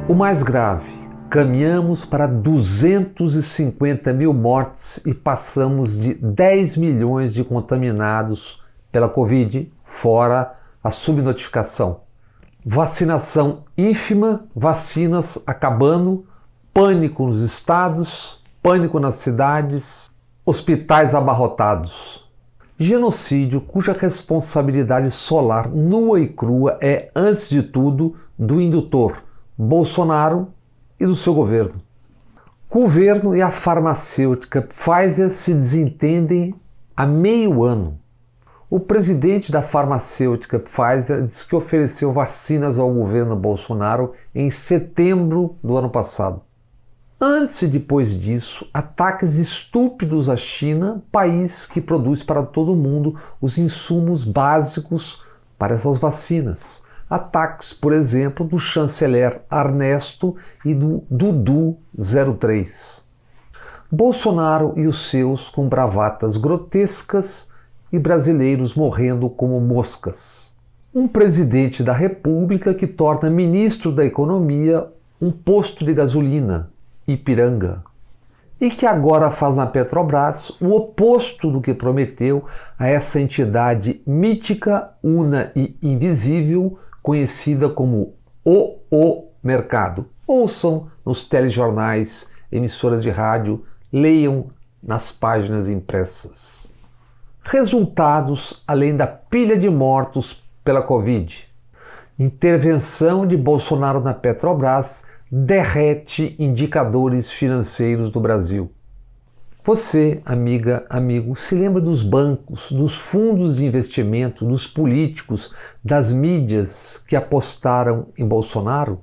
O mais grave, caminhamos para 250 mil mortes e passamos de 10 milhões de contaminados pela Covid, fora a subnotificação. Vacinação ínfima, vacinas acabando, pânico nos estados, pânico nas cidades, hospitais abarrotados. Genocídio cuja responsabilidade solar nua e crua é, antes de tudo, do indutor Bolsonaro e do seu governo. O governo e a farmacêutica Pfizer se desentendem há meio ano. O presidente da farmacêutica Pfizer disse que ofereceu vacinas ao governo Bolsonaro em setembro do ano passado. Antes e depois disso, ataques estúpidos à China, país que produz para todo mundo os insumos básicos para essas vacinas. Ataques, por exemplo, do chanceler Ernesto e do Dudu 03. Bolsonaro e os seus com bravatas grotescas e brasileiros morrendo como moscas. Um presidente da República que torna ministro da Economia um posto de gasolina, Ipiranga, e que agora faz na Petrobras o oposto do que prometeu a essa entidade mítica, una e invisível, conhecida como o mercado. Ouçam nos telejornais, emissoras de rádio, leiam nas páginas impressas. Resultados além da pilha de mortos pela Covid. Intervenção de Bolsonaro na Petrobras derrete indicadores financeiros do Brasil. Você, amiga, amigo, se lembra dos bancos, dos fundos de investimento, dos políticos, das mídias que apostaram em Bolsonaro?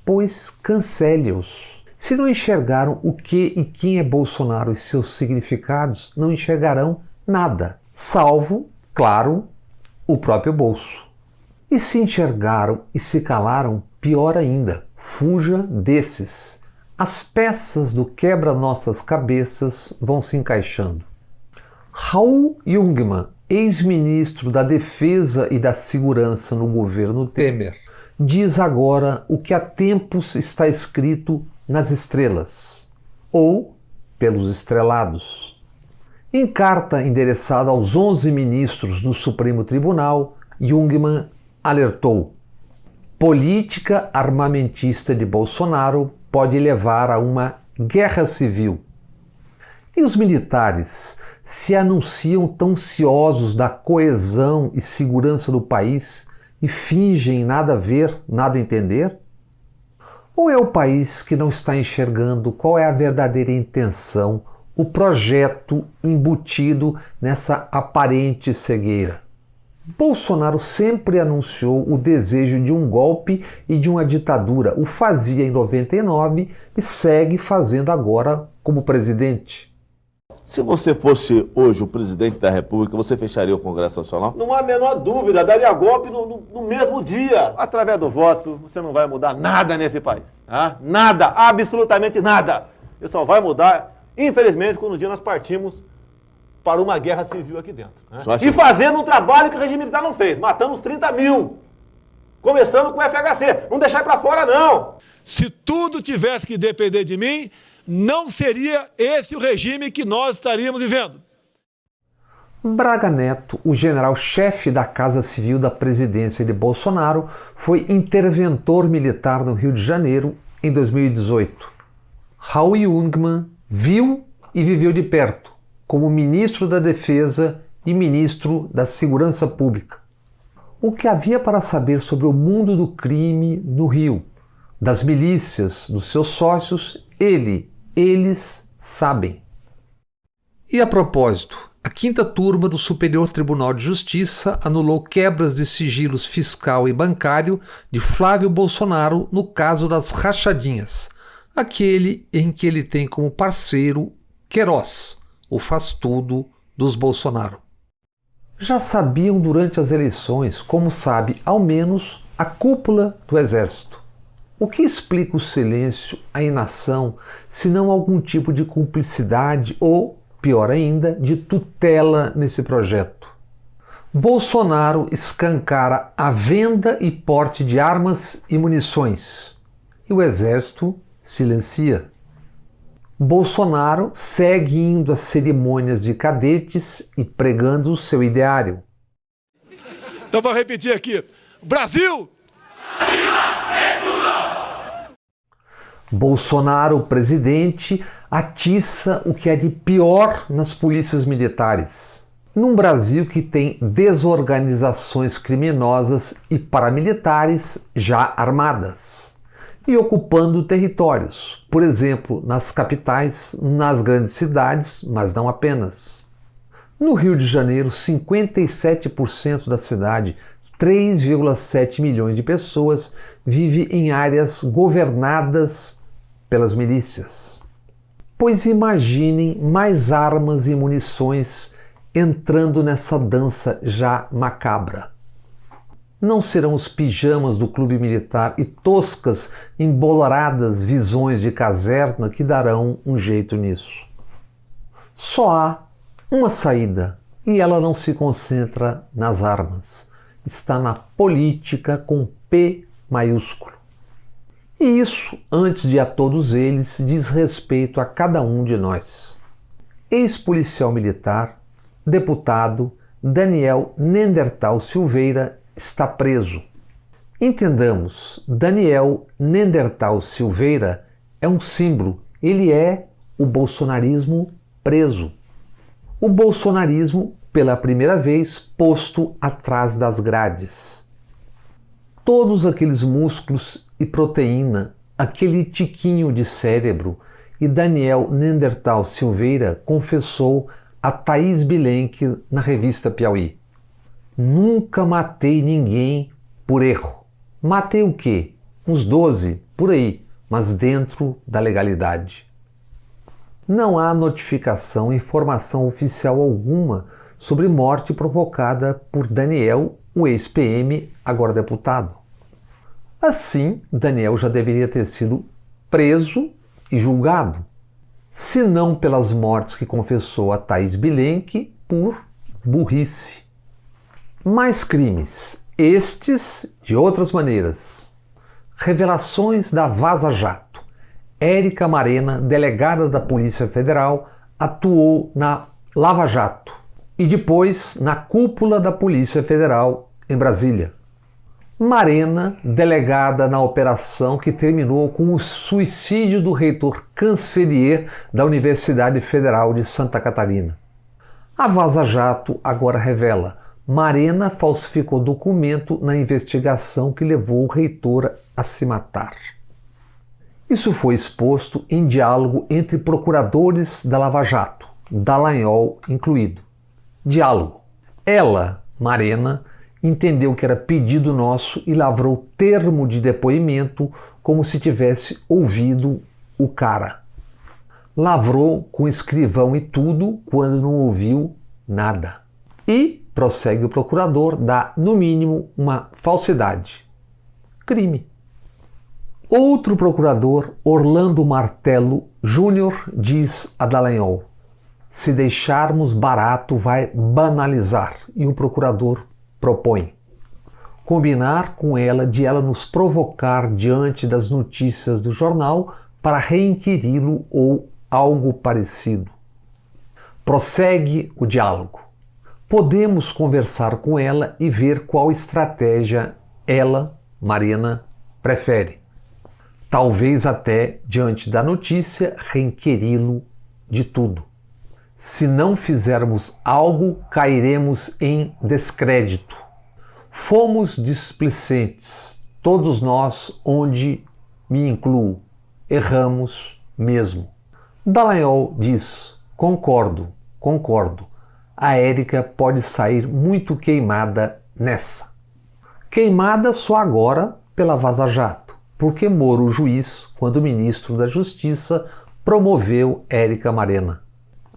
Pois cancele-os. Se não enxergaram o que e quem é Bolsonaro e seus significados, não enxergarão nada, salvo, claro, o próprio bolso. E se enxergaram e se calaram, pior ainda, fuja desses. As peças do quebra-nossas cabeças vão se encaixando. Raul Jungmann, ex-ministro da Defesa e da Segurança no governo Temer, diz agora o que há tempos está escrito nas estrelas, ou pelos estrelados. Em carta endereçada aos 11 ministros do Supremo Tribunal, Jungmann alertou: política armamentista de Bolsonaro pode levar a uma guerra civil. E os militares se anunciam tão ciosos da coesão e segurança do país e fingem nada ver, nada entender? Ou é o país que não está enxergando qual é a verdadeira intenção, o projeto embutido nessa aparente cegueira? Bolsonaro sempre anunciou o desejo de um golpe e de uma ditadura. O fazia em 99 e segue fazendo agora como presidente. Se você fosse hoje o presidente da República, você fecharia o Congresso Nacional? Não há a menor dúvida, daria golpe no mesmo dia. Através do voto, você não vai mudar nada nesse país. Tá? Nada, absolutamente nada. Você só vai mudar, infelizmente, quando um dia nós partimos para uma guerra civil aqui dentro. Né? E fazendo um trabalho que o regime militar não fez, matando os 30 mil. Começando com o FHC. Não deixar para fora, não. Se tudo tivesse que depender de mim, não seria esse o regime que nós estaríamos vivendo. Braga Neto, o general-chefe da Casa Civil da presidência de Bolsonaro, foi interventor militar no Rio de Janeiro em 2018. Raul Jungmann viu e viveu de perto como ministro da Defesa e ministro da Segurança Pública. O que havia para saber sobre o mundo do crime no Rio, das milícias, dos seus sócios, eles sabem. E a propósito, a 5ª turma do Superior Tribunal de Justiça anulou quebras de sigilos fiscal e bancário de Flávio Bolsonaro no caso das rachadinhas, aquele em que ele tem como parceiro Queiroz, o faz-tudo dos Bolsonaro. Já sabiam durante as eleições, como sabe ao menos a cúpula do Exército. O que explica o silêncio, a inação, se não algum tipo de cumplicidade ou, pior ainda, de tutela nesse projeto? Bolsonaro escancara a venda e porte de armas e munições. e o exército silencia. Bolsonaro segue indo às cerimônias de cadetes e pregando o seu ideário. Então vou repetir aqui. Brasil! Bolsonaro, presidente, atiça o que é de pior nas polícias militares. Num Brasil que tem desorganizações criminosas e paramilitares já armadas e ocupando territórios, por exemplo, nas capitais, nas grandes cidades, mas não apenas. No Rio de Janeiro, 57% da cidade, 3,7 milhões de pessoas, vive em áreas governadas pelas milícias. Pois imaginem mais armas e munições entrando nessa dança já macabra. Não serão os pijamas do clube militar e toscas, emboloradas visões de caserna que darão um jeito nisso. Só há uma saída, e ela não se concentra nas armas. Está na política com P maiúsculo. E isso, antes de a todos eles, diz respeito a cada um de nós. Ex-policial militar, deputado Daniel Nendertal Silveira está preso. Entendamos, Daniel Nendertal Silveira é um símbolo, ele é o bolsonarismo preso. O bolsonarismo, pela primeira vez, posto atrás das grades. Todos aqueles músculos e proteína, aquele tiquinho de cérebro, e Daniel Nendertal Silveira confessou a Thaís Bilenque na revista Piauí. Nunca matei ninguém por erro. Matei o quê? Uns 12, por aí, mas dentro da legalidade. Não há notificação, informação oficial alguma sobre morte provocada por Daniel, o ex-PM, agora deputado. Assim, Daniel já deveria ter sido preso e julgado, se não pelas mortes que confessou a Thaís Bilenque, por burrice. Mais crimes, estes de outras maneiras. Revelações da Vaza Jato. Érica Marena, delegada da Polícia Federal, atuou na Lava Jato e depois na cúpula da Polícia Federal em Brasília. Marena, delegada na operação que terminou com o suicídio do reitor Cancelier da Universidade Federal de Santa Catarina. A Vaza Jato agora revela: Marena falsificou documento na investigação que levou o reitor a se matar. Isso foi exposto em diálogo entre procuradores da Lava Jato, Dallagnol incluído. Diálogo. Ela, Marena, entendeu que era pedido nosso e lavrou termo de depoimento como se tivesse ouvido o cara. Lavrou com escrivão e tudo quando não ouviu nada. E, prossegue o procurador, dá, no mínimo, uma falsidade. Crime. Outro procurador, Orlando Martello Júnior, diz a Dallagnol: se deixarmos barato vai banalizar. E o procurador propõe combinar com ela de ela nos provocar diante das notícias do jornal para reinquiri-lo ou algo parecido. Prossegue o diálogo. Podemos conversar com ela e ver qual estratégia ela, Marena, prefere. Talvez até, diante da notícia, reinquiri-lo de tudo. Se não fizermos algo, cairemos em descrédito. Fomos displicentes, todos nós, onde me incluo, erramos mesmo. Dallagnol diz: concordo. A Érica pode sair muito queimada nessa. Queimada só agora pela Vaza Jato, porque Moro, o juiz, quando ministro da Justiça, promoveu Érica Marena,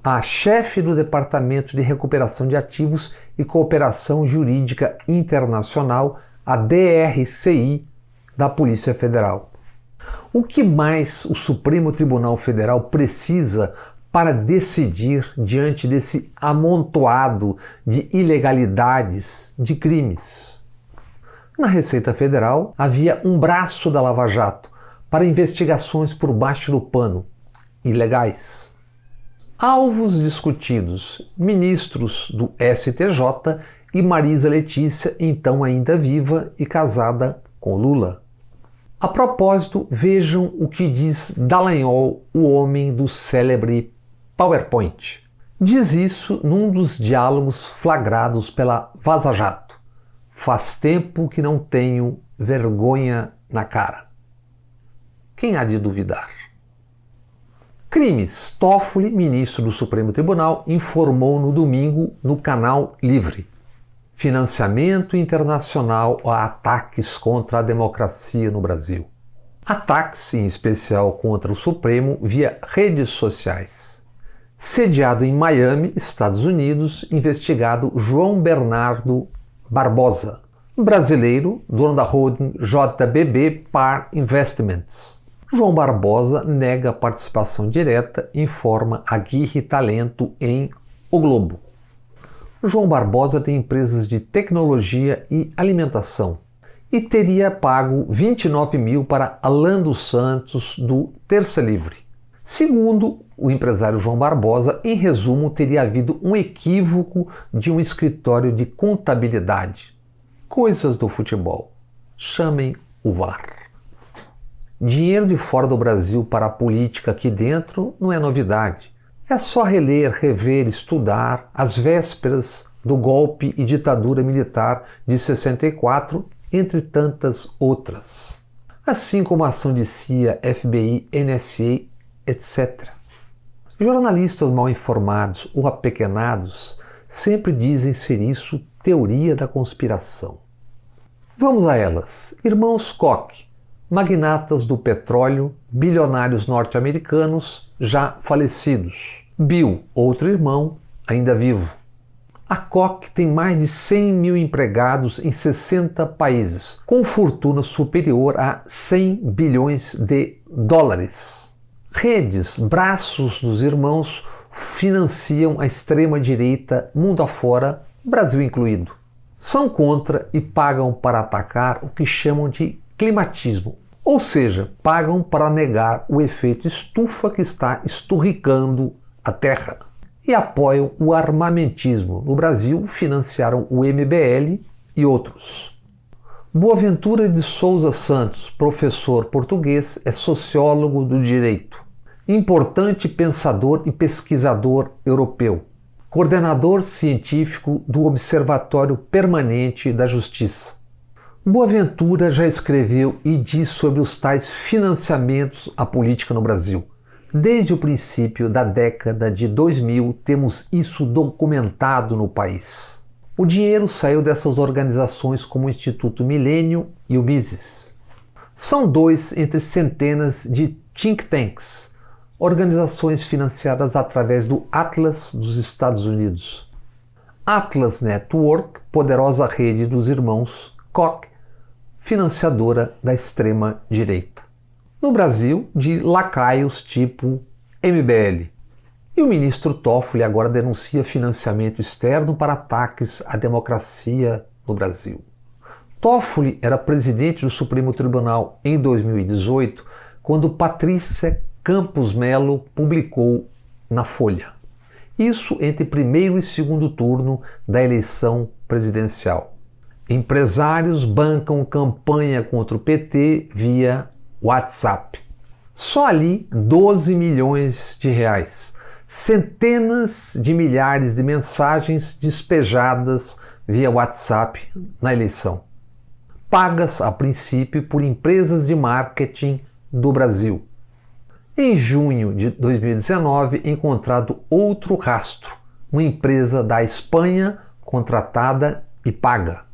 a chefe do Departamento de Recuperação de Ativos e Cooperação Jurídica Internacional, a DRCI, da Polícia Federal. O que mais o Supremo Tribunal Federal precisa para decidir diante desse amontoado de ilegalidades, de crimes? Na Receita Federal havia um braço da Lava Jato para investigações por baixo do pano, ilegais. Alvos discutidos: ministros do STJ e Marisa Letícia, então ainda viva e casada com Lula. A propósito, vejam o que diz Dallagnol, o homem do célebre PowerPoint. Diz isso num dos diálogos flagrados pela Vaza Jato. Faz tempo que não tenho vergonha na cara. Quem há de duvidar? Crimes. Toffoli, ministro do Supremo Tribunal, informou no domingo no Canal Livre. Financiamento internacional a ataques contra a democracia no Brasil. Ataques, em especial contra o Supremo, via redes sociais. Sediado em Miami, Estados Unidos, investigado João Bernardo Barbosa, brasileiro, dono da holding JBB Par Investments. João Barbosa nega participação direta, informa Aguirre Talento em O Globo. João Barbosa tem empresas de tecnologia e alimentação e teria pago 29 mil para Alan dos Santos, do Terça Livre. Segundo o empresário João Barbosa, em resumo, teria havido um equívoco de um escritório de contabilidade. Coisas do futebol. Chamem o VAR. Dinheiro de fora do Brasil para a política aqui dentro não é novidade. É só reler, rever, estudar as vésperas do golpe e ditadura militar de 64, entre tantas outras. Assim como a ação de CIA, FBI, NSA, etc. Jornalistas mal informados ou apequenados sempre dizem ser isso teoria da conspiração. Vamos a elas. Irmãos Koch, magnatas do petróleo, bilionários norte-americanos já falecidos. Bill, outro irmão, ainda vivo. A Koch tem mais de 100 mil empregados em 60 países, com fortuna superior a 100 bilhões de dólares. Redes, braços dos irmãos, financiam a extrema-direita mundo afora, Brasil incluído. São contra e pagam para atacar o que chamam de climatismo, ou seja, pagam para negar o efeito estufa que está esturricando a Terra. E apoiam o armamentismo. No Brasil, financiaram o MBL e outros. Boaventura de Souza Santos, professor português, é sociólogo do direito. Importante pensador e pesquisador europeu. Coordenador científico do Observatório Permanente da Justiça. Boaventura já escreveu e diz sobre os tais financiamentos à política no Brasil. Desde o princípio da década de 2000, temos isso documentado no país. O dinheiro saiu dessas organizações como o Instituto Milênio e o Mises. São dois entre centenas de think tanks, organizações financiadas através do Atlas dos Estados Unidos. Atlas Network, poderosa rede dos irmãos Koch, financiadora da extrema-direita. No Brasil, de lacaios tipo MBL. E o ministro Toffoli agora denuncia financiamento externo para ataques à democracia no Brasil. Toffoli era presidente do Supremo Tribunal em 2018, quando Patrícia Campos Melo publicou na Folha. Isso entre primeiro e segundo turno da eleição presidencial. Empresários bancam campanha contra o PT via WhatsApp. Só ali 12 milhões de reais. Centenas de milhares de mensagens despejadas via WhatsApp na eleição. Pagas a princípio por empresas de marketing do Brasil. Em junho de 2019, encontrado outro rastro, uma empresa da Espanha contratada e paga.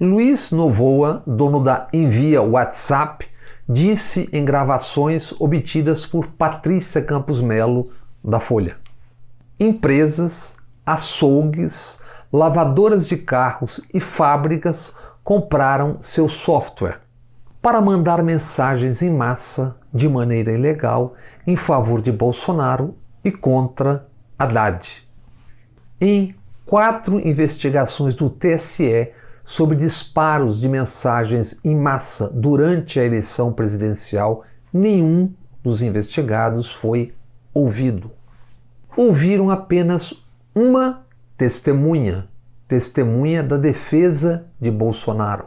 Luiz Novoa, dono da Envia WhatsApp, disse em gravações obtidas por Patrícia Campos Melo, da Folha. Empresas, açougues, lavadoras de carros e fábricas compraram seu software para mandar mensagens em massa de maneira ilegal em favor de Bolsonaro e contra Haddad. Em 4 investigações do TSE sobre disparos de mensagens em massa durante a eleição presidencial nenhum dos investigados foi ouvido. Ouviram apenas uma testemunha da defesa de Bolsonaro.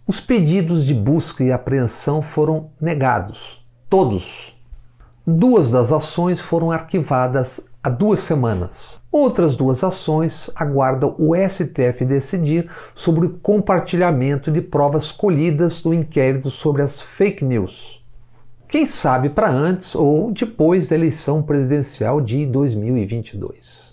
Os pedidos de busca e apreensão foram negados, todos. 2 das ações foram arquivadas há 2 semanas. Outras 2 ações aguardam o STF decidir sobre o compartilhamento de provas colhidas do inquérito sobre as fake news. Quem sabe para antes ou depois da eleição presidencial de 2022.